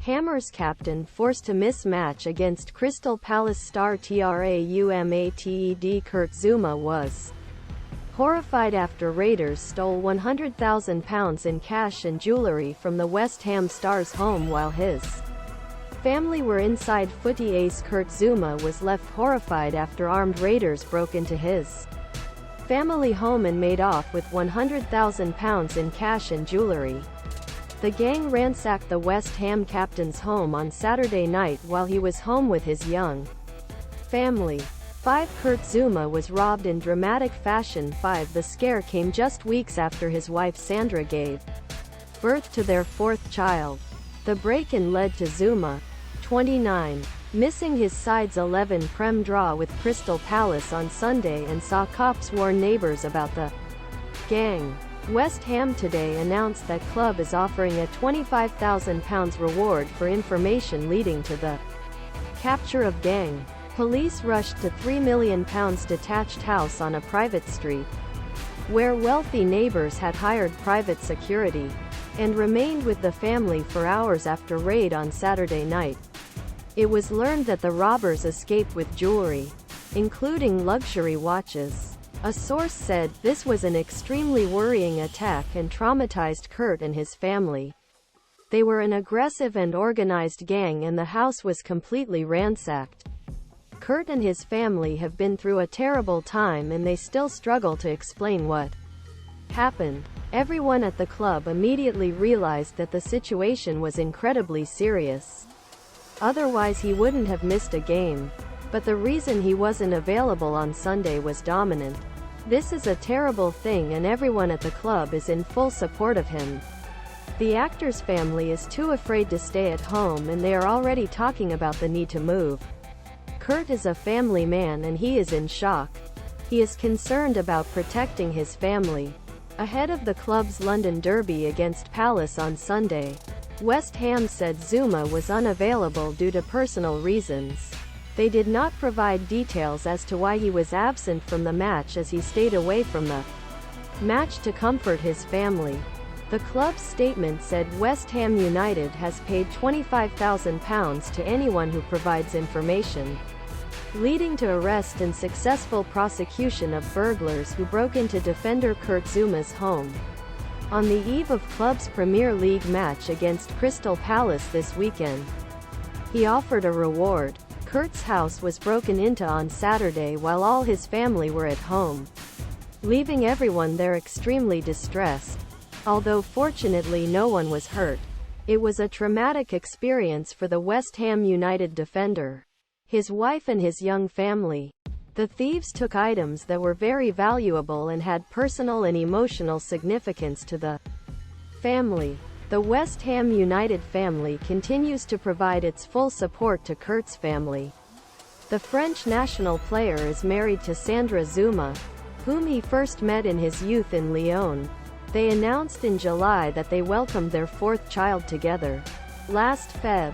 Hammers captain forced to miss match against Crystal Palace star TRAUMATED. Kurt Zouma was horrified after Raiders stole £100,000 in cash and jewellery from the West Ham star's home while his family were inside. FOOTIE ace Kurt Zouma was left horrified after armed raiders broke into his family home and made off with £100,000 in cash and jewellery. The gang ransacked the West Ham captain's home on Saturday night while he was home with his young family. 5. Kurt Zouma was robbed in dramatic fashion. 5. The scare came just weeks after his wife Sandra gave birth to their fourth child. The break-in led to Zouma, 29, missing his side's 11 Prem draw with Crystal Palace on Sunday and saw cops warn neighbours about the gang. West Ham today announced that club is offering a £25,000 reward for information leading to the capture of gang. Police rushed to £3 million detached house on a private street, where wealthy neighbours had hired private security, and remained with the family for hours after raid on Saturday night. It was learned that the robbers escaped with jewellery, including luxury watches. A source said, "This was an extremely worrying attack and traumatized Kurt and his family. They were an aggressive and organized gang and the house was completely ransacked. Kurt and his family have been through a terrible time and they still struggle to explain what happened." Everyone at the club immediately realized that the situation was incredibly serious. Otherwise he wouldn't have missed a game. But the reason he wasn't available on Sunday was dominant. "This is a terrible thing and everyone at the club is in full support of him. The actor's family is too afraid to stay at home and they are already talking about the need to move. Kurt is a family man and he is in shock. He is concerned about protecting his family." Ahead of the club's London derby against Palace on Sunday, West Ham said Zouma was unavailable due to personal reasons. They did not provide details as to why he was absent from the match, as he stayed away from the match to comfort his family. The club's statement said West Ham United has paid £25,000 to anyone who provides information, leading to arrest and successful prosecution of burglars who broke into defender Kurt Zouma's home on the eve of club's Premier League match against Crystal Palace this weekend. He offered a reward. Kurt's house was broken into on Saturday while all his family were at home, leaving everyone there extremely distressed. Although fortunately no one was hurt, it was a traumatic experience for the West Ham United defender, his wife and his young family. The thieves took items that were very valuable and had personal and emotional significance to the family. The West Ham United family continues to provide its full support to Kurt's family. The French national player is married to Sandra Zouma, whom he first met in his youth in Lyon. They announced in July that they welcomed their fourth child together last Feb.